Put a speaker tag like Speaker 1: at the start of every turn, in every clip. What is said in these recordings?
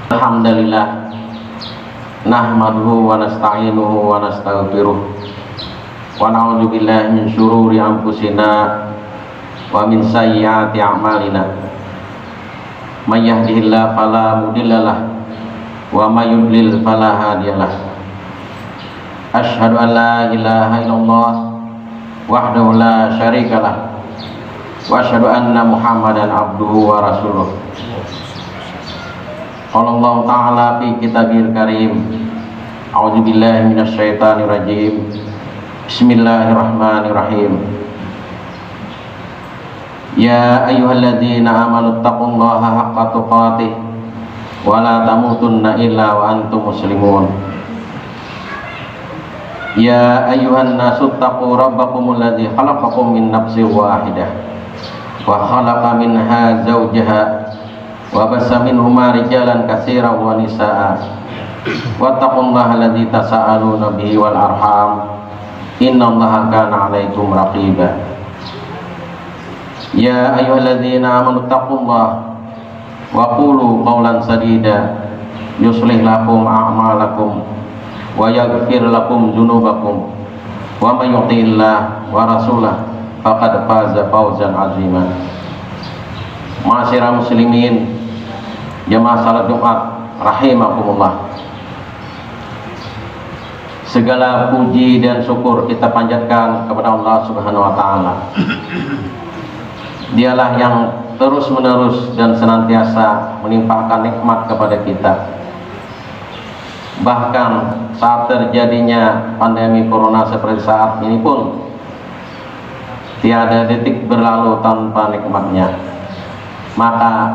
Speaker 1: Alhamdulillah nahmaduhu wa nasta'inuhu wa nastaghfiruh wa na'udzu billahi min syururi anfusina wa min sayyiati a'malina. May yahdihillahu fala mudhillalah wa may yudlil fala hadiyalah. Asyhadu an la ilaha illallah wahdahu la syarikalah wa asyhadu anna Muhammadan abduhu wa rasuluh. Qala Allah Ta'ala fi kitabil karim. A'udzu billahi minasyaitonir rajim. Bismillahirrahmanirrahim. Ya ayyuhalladzina amanu taqullaha haqqa tuqatih wa la tamutunna illa wa antum muslimun. Ya ayyuhan nasu taqu rabbakumul ladzi khalaqakum min nafsin wahidah wa khalaqa minha zawjaha wa bassa minhuma rijalan katsiran wa nisaa wattaqullaha alladzi tasaaluna bihi wal arham innallaha kana 'alaikum raqiba. Ya ayyuhalladzina amanu taqullaha wa qulu qawlan sadida yuslih lakum a'malakum wa yaghfir lakum dzunubakum wa may yuti'illah wa rasulahu faqad faza fawzan 'azima. Ma'asyiral muslimin, jamaah salat Jumat rahimakumullah. Segala puji dan syukur kita panjatkan kepada Allah Subhanahu wa taala. Dialah yang terus-menerus dan senantiasa menimpakan nikmat kepada kita. Bahkan saat terjadinya pandemi corona seperti saat ini pun tiada detik berlalu tanpa nikmatnya. Maka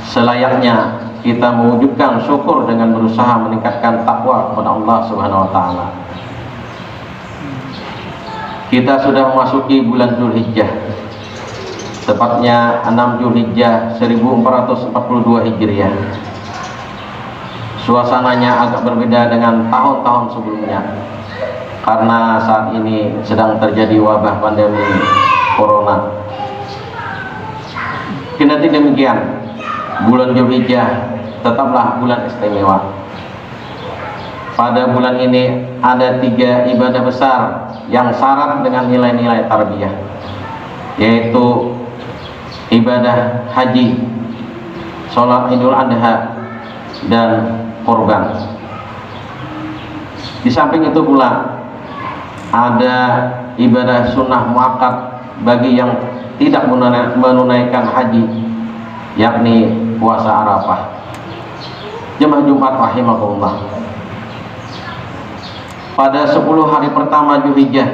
Speaker 1: selayaknya kita mewujudkan syukur dengan berusaha meningkatkan takwa kepada Allah Subhanahu wa taala. Kita sudah memasuki bulan Dzulhijjah. Tepatnya 6 Dzulhijjah 1442 Hijriah. Suasananya agak berbeda dengan tahun-tahun sebelumnya karena saat ini sedang terjadi wabah pandemi corona. Kendati demikian, bulan Dzulhijjah tetaplah bulan istimewa. Pada bulan ini ada 3 ibadah besar yang syarat dengan nilai-nilai tarbiyah, yaitu ibadah haji, sholat Idul Adha, dan korban. Di samping itu pula ada ibadah sunnah muakkad bagi yang tidak menunaikan haji, yakni puasa Arafah. Jemaah Jumat rahimakumullah, pada 10 hari pertama Dzulhijjah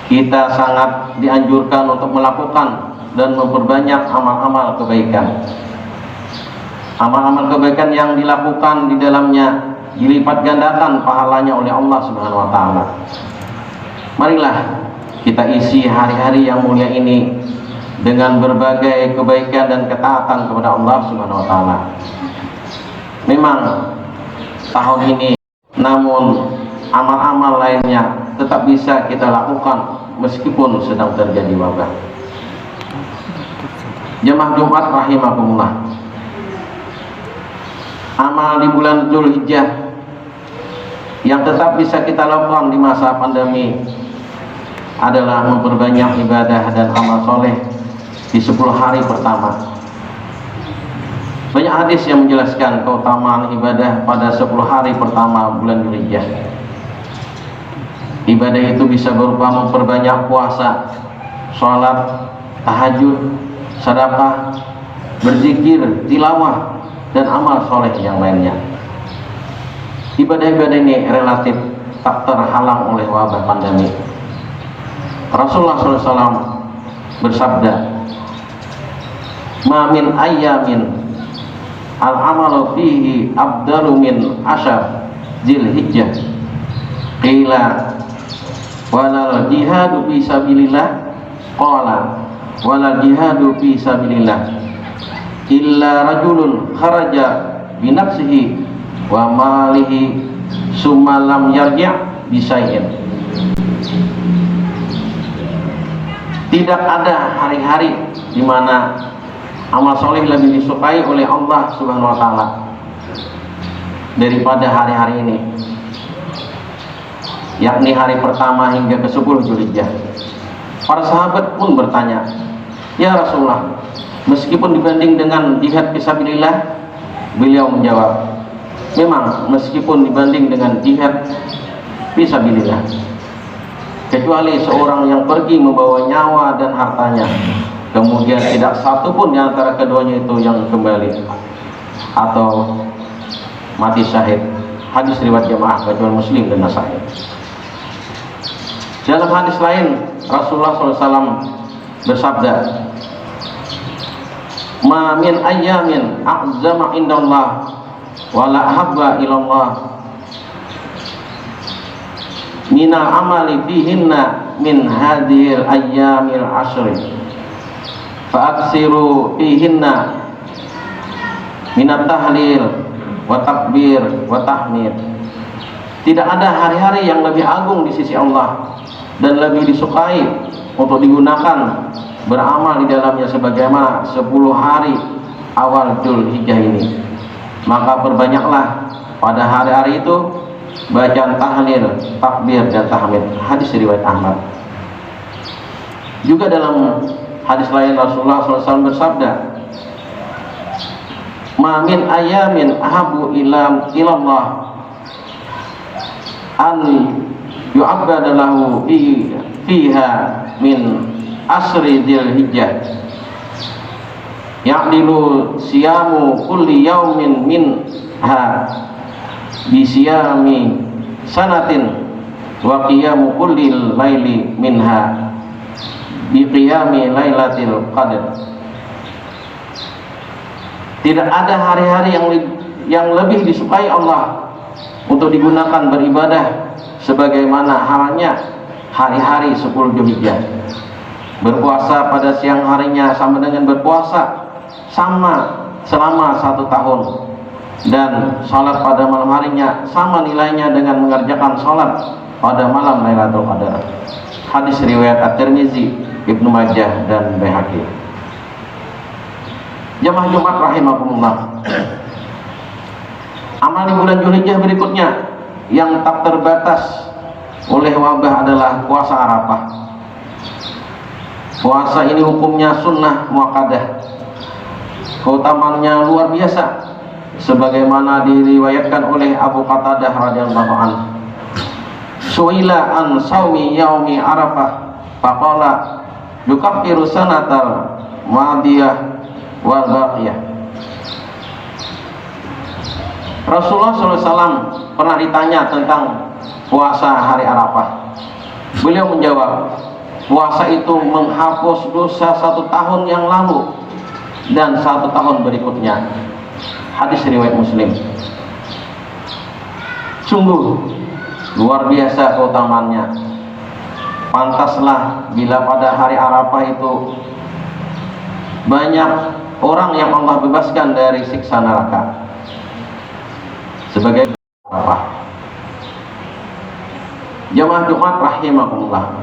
Speaker 1: kita sangat dianjurkan untuk melakukan dan memperbanyak amal-amal kebaikan. Amal-amal kebaikan yang dilakukan di dalamnya dilipat gandakan pahalanya oleh Allah Subhanahu wa taala. Marilah kita isi hari-hari yang mulia ini dengan berbagai kebaikan dan ketaatan kepada Allah Subhanahu wa taala. Memang tahun ini, namun amal-amal lainnya tetap bisa kita lakukan meskipun sedang terjadi wabah. Jemaah Jumat rahimakumullah, amal di bulan Dzulhijjah yang tetap bisa kita lakukan di masa pandemi adalah memperbanyak ibadah dan amal soleh di 10 hari pertama. Banyak hadis yang menjelaskan keutamaan ibadah pada 10 hari pertama bulan Dzulhijjah. Ibadah itu bisa berupa memperbanyak puasa, sholat, tahajud, sedekah, berzikir, tilawah, dan amal soleh yang lainnya. Ibadah-ibadah ini relatif tak terhalang oleh wabah pandemi. Rasulullah SAW bersabda, "Ma min ayyamin al-amalu fihi abdalu min asyar Dzulhijjah." Qila walal jihadu fi sabilillah, qala walal jihadu fi sabilillah illa rajulun kharaja bi nafsihi wa malihi summa lam yarji' bi syai'in. Tidak ada hari-hari di mana amal soleh lebih disukai oleh Allah Subhanahu wa taala daripada hari-hari ini, yakni hari pertama hingga ke-10 Dzulhijjah. Para sahabat pun bertanya, "Ya Rasulullah, meskipun dibanding dengan jihad fisabilillah?" Beliau menjawab, "Memang meskipun dibanding dengan jihad fisabilillah, kecuali seorang yang pergi membawa nyawa dan hartanya, kemudian tidak satu pun di antara keduanya itu yang kembali atau mati syahid." Hadis riwayat jamaah kecuali Muslim dan Nasai. Dalam hadis lain Rasulullah SAW bersabda, "Ma min ayyamin a'zama indallah wala habba ilallah minal amali fihinna min hadhil ayyamil ashri fa'aksiru fihinna minat tahlil wa takbir wa tahmid." Tidak ada hari-hari yang lebih agung di sisi Allah dan lebih disukai untuk digunakan beramal di dalamnya sebagaimana 10 hari awal Dzulhijjah ini. Maka perbanyaklah pada hari-hari itu bacaan tahlil, takbir dan tahmid. Hadis riwayat Ahmad. Juga dalam hadis lain Rasulullah SAW bersabda, "Ma min ayamin ahabu ilallah an yu'abbada lahu fiha min asri Dzulhijjah ya'dilu siyamu kulli yaumin minha bi siyami sanatin wa qiyamu kulli laili minha bi qiyami lailatul qadr." Tidak ada hari-hari yang lebih disukai Allah untuk digunakan beribadah sebagaimana halnya hari-hari 10 Dzulhijjah. Berpuasa pada siang harinya sama dengan berpuasa selama 1 tahun, dan salat pada malam harinya sama nilainya dengan mengerjakan salat pada malam Lailatul Qadar. Hadis riwayat At-Tirmizi, Ibnu Majah dan Baihaqi. Jamaah Jumat rahimakumullah, amal di bulan Dzulhijjah berikutnya yang tak terbatas oleh wabah adalah puasa Arafah. Puasa ini hukumnya sunnah muakkadah, keutamaannya luar biasa, sebagaimana diriwayatkan oleh Abu Qatadah radhiyallahu anhu. Su'ila an saumi yaumi Arafah faqala yukaffiru sanatal madiyah wal baqiyah. Rasulullah SAW pernah ditanya tentang puasa hari Arafah. Beliau menjawab, puasa itu menghapus dosa 1 tahun yang lalu dan 1 tahun berikutnya. Hadis riwayat Muslim. Sungguh luar biasa keutamaannya. Pantaslah bila pada hari Arafah itu banyak orang yang Allah bebaskan dari siksa neraka. Sebagai apa? Jamaah Jumat rahimakumullah,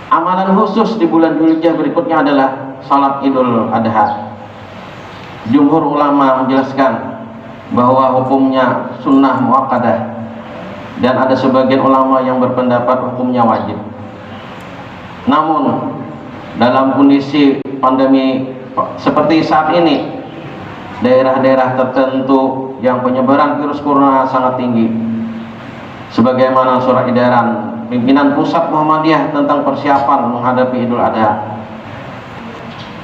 Speaker 1: amalan khusus di bulan Dzulhijjah berikutnya adalah salat Idul Adha. Jumhur ulama menjelaskan bahwa hukumnya sunnah muakkadah, dan ada sebagian ulama yang berpendapat hukumnya wajib. Namun dalam kondisi pandemi seperti saat ini, daerah-daerah tertentu yang penyebaran virus corona sangat tinggi, sebagaimana surat edaran pimpinan pusat Muhammadiyah tentang persiapan menghadapi Idul Adha,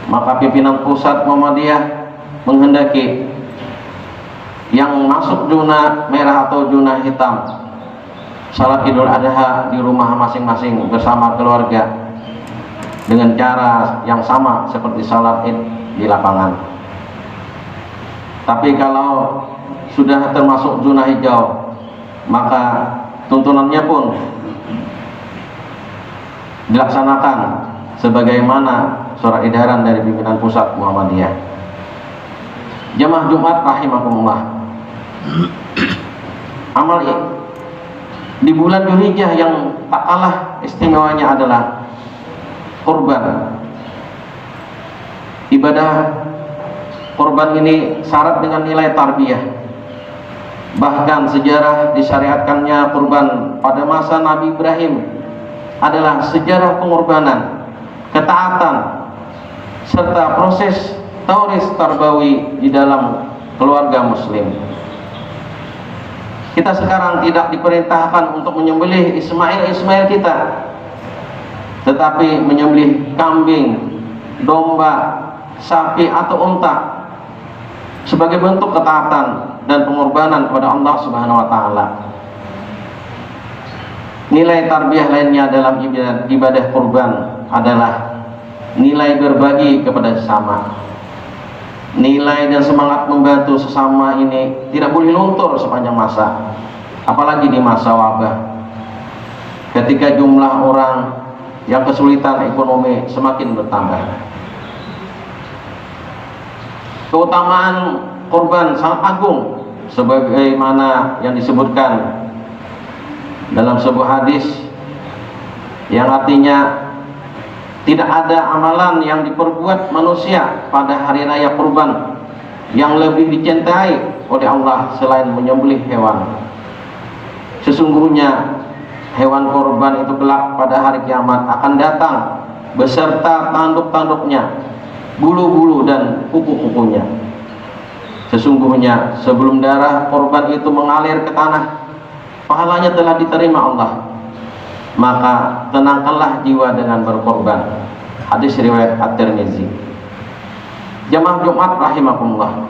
Speaker 1: maka pimpinan pusat Muhammadiyah menghendaki yang masuk zona merah atau zona hitam salat Idul Adha di rumah masing-masing bersama keluarga dengan cara yang sama seperti salat Id di lapangan. Tapi kalau sudah termasuk zona hijau, maka tuntunannya pun dilaksanakan sebagaimana surat edaran dari pimpinan pusat Muhammadiyah. Jamaah Jumat rahimakumullah, amal di bulan Dzulhijjah yang tak kalah istimewanya adalah kurban. Ibadah kurban ini syarat dengan nilai tarbiyah. Bahkan sejarah disyariatkannya kurban pada masa Nabi Ibrahim adalah sejarah pengorbanan, ketaatan, serta proses tauris tarbawi di dalam keluarga muslim. Kita sekarang tidak diperintahkan untuk menyembelih Ismail kita, tetapi menyembelih kambing, domba, sapi atau unta sebagai bentuk ketaatan dan pengorbanan kepada Allah Subhanahu wa taala. Nilai tarbiyah lainnya dalam ibadah kurban adalah nilai berbagi kepada sesama. Nilai dan semangat membantu sesama ini tidak boleh luntur sepanjang masa, apalagi di masa wabah, ketika jumlah orang yang kesulitan ekonomi semakin bertambah. Keutamaan kurban sangat agung, sebagaimana yang disebutkan dalam sebuah hadis yang artinya tidak ada amalan yang diperbuat manusia pada hari raya kurban yang lebih dicintai oleh Allah selain menyembelih hewan. Sesungguhnya hewan kurban itu kelak pada hari kiamat akan datang beserta tanduk-tanduknya, bulu-bulu dan kuku-kukunya. Sesungguhnya sebelum darah korban itu mengalir ke tanah, pahalanya telah diterima Allah. Maka tenangkanlah jiwa dengan berkorban. Hadis riwayat At-Tirmizi. Jamaah Jumat rahimakumullah,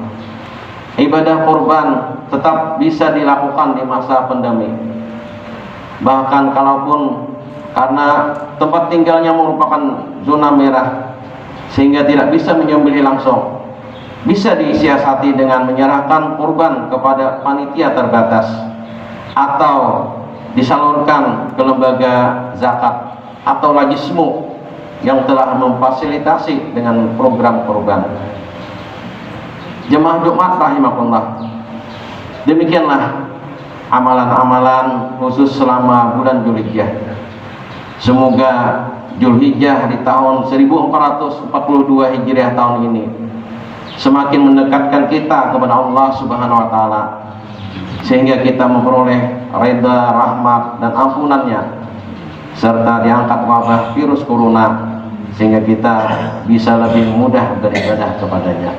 Speaker 1: ibadah korban tetap bisa dilakukan di masa pandemi. Bahkan kalaupun karena tempat tinggalnya merupakan zona merah sehingga tidak bisa menyembelih langsung, bisa disiasati dengan menyerahkan kurban kepada panitia terbatas atau disalurkan ke lembaga zakat atau lajismu yang telah memfasilitasi dengan program kurban. Jemaah Jumat rahimakumullah, demikianlah amalan-amalan khusus selama bulan Dzulhijjah. Semoga Dzulhijjah di tahun 1442 Hijriah tahun ini semakin mendekatkan kita kepada Allah Subhanahu wa taala, sehingga kita memperoleh reda, rahmat dan ampunannya, serta diangkat wabah virus corona sehingga kita bisa lebih mudah beribadah kepadanya.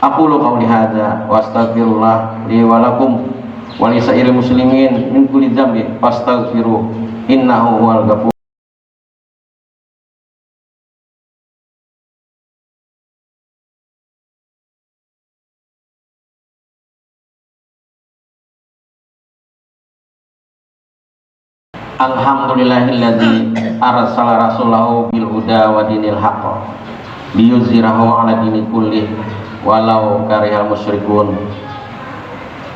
Speaker 1: Aqulu qauli hadza wa astaghfirullah li wa lakum wa li sa'iril muslimin min kulli dzambin fastaghfiruh innahu huwal ghafur. Alhamdulillahilladzi arsala rasulahu bil huda wa dinil haqq liyuzhirahu 'ala dini kullih walau karihal musyrikun.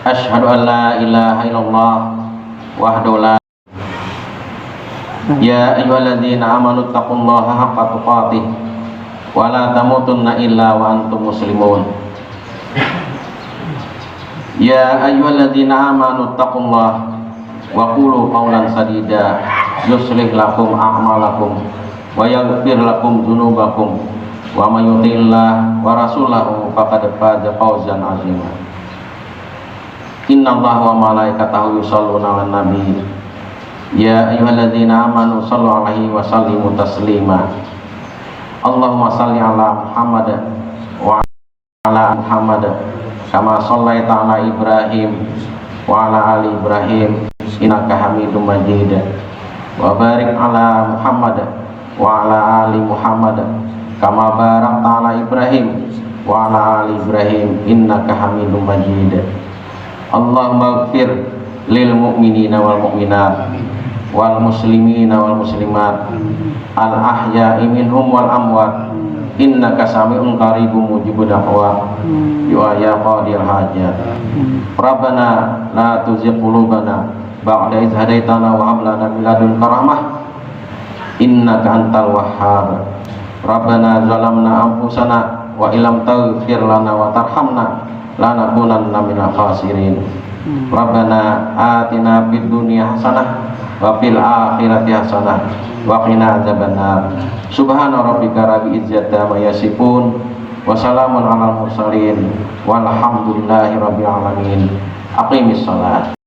Speaker 1: Asyhadu an la ilaha illallah wahdahu la ya ayyuhalladzina amanu taqullaha haqqa tuqatih wa la tamutunna illa wa antum muslimun. Ya ayyuhalladzina amanu taqullaha wa qulu qawlan sadida yuslih lakum a'malakum wa yaghfir lakum dzunubakum wa may yuti'illah wa rasulahu faqad faza fawzan 'azima. Innallaha wa malaikatahu yusholluna 'alan nabi ya ayyuhalladzina amanu shallu 'alaihi wa sallimu taslima. Allahumma shalli 'ala Muhammad wa 'ala Muhammad kama shallaita 'ala Ibrahim wa 'ala ali Ibrahim innaka Hamidum Majid wa barik ala Muhammad wa ala ali Muhammad kama barakta ala Ibrahim wa ala ali Ibrahim innaka Hamidum Majid. Allahumma ighfir lil mu'minina wal mu'minat wal muslimina wal muslimat al ahya'i minhum wal amwat innaka sami'un qaribun mujibud da'wat ya qadil hajat. Rabbana la tuzigh qulubana ba'da idh hadaitana wa hab lana min ladunka rahmah innaka antal wahhab. Rabbana zalamna anfusana wa illam taghfir lana wa tarhamna lanakunanna minal khasirin. Rabbana atina fid dunya hasanah wa fil akhirati hasanah wa qina adzabannar. Subhana rabbika rabbil izzati amma yasifun wa salamun alal mursalin walhamdulillahi rabbil alamin. Aqimis shalah.